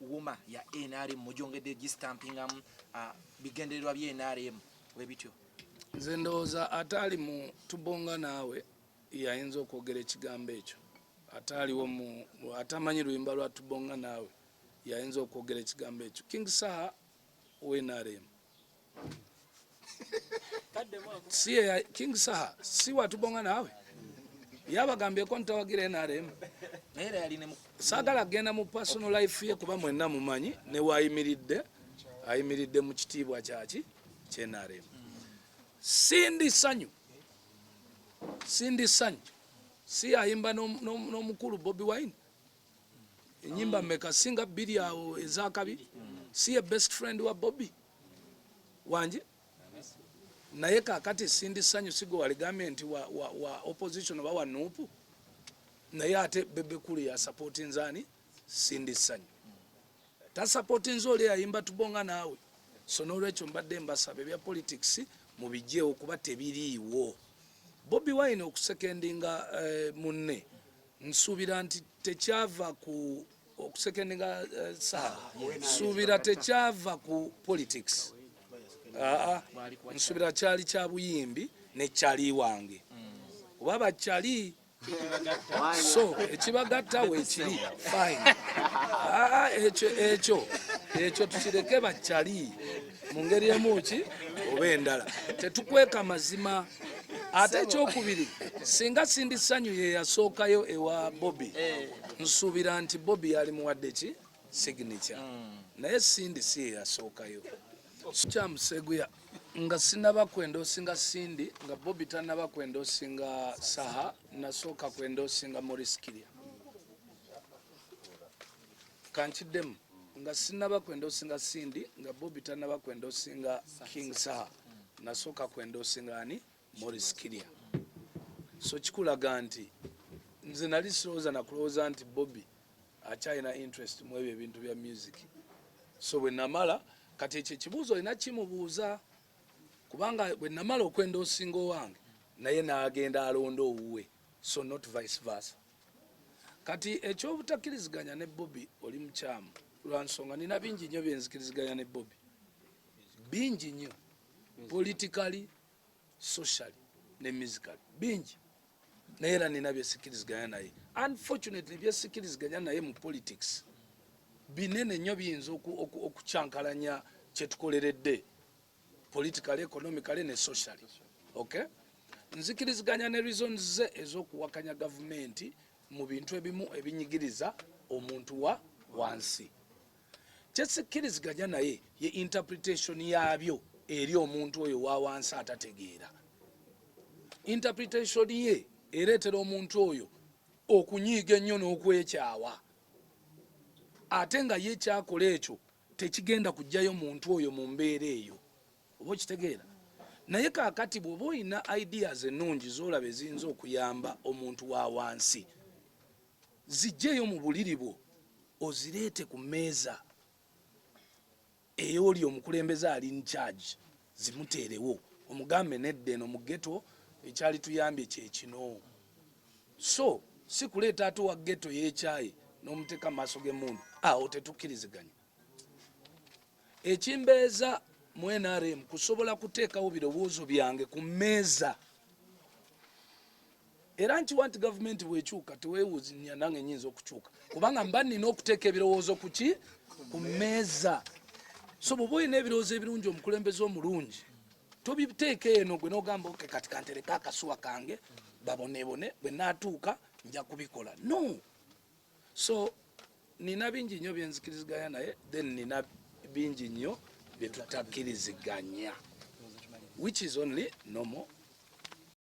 wuma ya NRM mujongedde gistampingamu bigendererwa bya NRM webityo. Nze ndowooza atali mu tubonga naawe yayinza okwogera ekigambo ekyo. Ataliwo atamanyi luyimba lwa tubonga naawe yayinza okwogera ekigambo ekyo. King Saha NRM. King Saha si watubonga naawe yabagambyeko ntawagira NRM. Saagala agenda mu personal life ye kuba mwenna mumanyi ne ayimiridde mu kitiibwa kye NRM. Sindi sanyu si ayimba n'omukulu Bobi Wine enyimba mmeka singa bbiri awo ezakabiri si ye best friend wa Bobi wanje naye kakati sindi sanyu sigo waligambye nti wa opposition oba wa nuupu naye ate Bebe kulu ya support nzani sindi sanyu ta support nzoli yayimba tubonga naawe. So n'olwekyo mbadde mbasaba ebya politics mubijjeewo kuba tebiriiwo. Bobi Wine okusekendinga munne nsuubira nti tekyava ku okusekendinga Saha nsuubira tekyava ku politics. Nsuubira kyali kya buyimbi ne kyali wange kuba bakyali so ekibagatta weekiri fine. Ekyo tukireke bakyali mu ngeri emuki oba endala tetukweka mazima. Ate ekyokubiri singa sindi sanyu ye yasookayo ewa Bobi nsuubira nti Bobi yali muwadde ki signature naye sindi si ye yasookayo. Kyamuseguya nga sinaba kwenda osinga sindi nga Bobi tanaba kwenda osinga Saha nasooka kwenda osinga Moriskiria kankiddemu nga sinaba kwenda osinga sindi nga Bobi tanaba kwenda osinga King Saha nasooka kwenda osinga ani Moriskiria. So kikulaga nti nze nali sirowooza nakulowooza nti Bobi akyalina interest mu ebyo ebintu bya music. So bwe namala kati ekyo ekibuuzo olina kimubuuza kubanga bwe namala okwenda osinga owange naye n'agenda alonda owuwe. So not vice versa. Kati eky'obutakkiriziganya ne Bobi oli mukyamu lwa nsonga nina bingi nnyo byenzikiriziganya ne Bobi bingi nnyo politically socially ne musically bingi naye era nina byesikkiriziganya naye. Unfortunately byesikkiriziganya naye mu politics binene nnyo biyinza okukyankalanya kyetukoleredde politically, economically ne socially. Okay? Nzikiriziganya ne reasons ze ez'okuwakanya gavumenti mu bintu ebimu ebinyigiriza omuntu wa wansi. Kyesikkiriziganya naye ye interpretation yabyo eri omuntu oyo wa wansi atategeera. Interpretation ye ereetera omuntu oyo okunyiiga ennyo n'okwekyawa ate nga ye kyakola ekyo tekigenda kujjayo muntu oyo mu mbeera eyo oba okitegeera. Naye kaakati bw'oba olina ideas ennungi z'olaba eziyinza okuyamba omuntu wa wansi zijjeyo mu buliri bwo ozireete ku mmeeza ey'oli omukulembeze ali in charge zimuteerewo omugambe nedda eno mu ghetto ekyali tuyambye kye kino. So si kuleeta ate wa ghetto y'ekyayi n'omuteeka mu maaso g'emmundu awo tetukkiriziganya. Ekimbeeza mu NRM kusobola kuteekawo birowoozo byange ku mmeeza era nkiwa nti gavumenti bw'ekyuka teweewuuzinya nange nnyinza okukyuka kubanga mba nnina okuteeka ebirowoozo ku ki ku mmeeza. So bw'oba olina ebirowoozo ebirungi omukulembeze omulungi tobiteeka eno gwe n'ogamba oke kati kantereka akasuwa kange babonebone bwe naatuuka nja kubikola no. So nina bingi nnyo byenzikiriziganya naye then nina bingi nnyo bye tutakkiriziganya which is only normal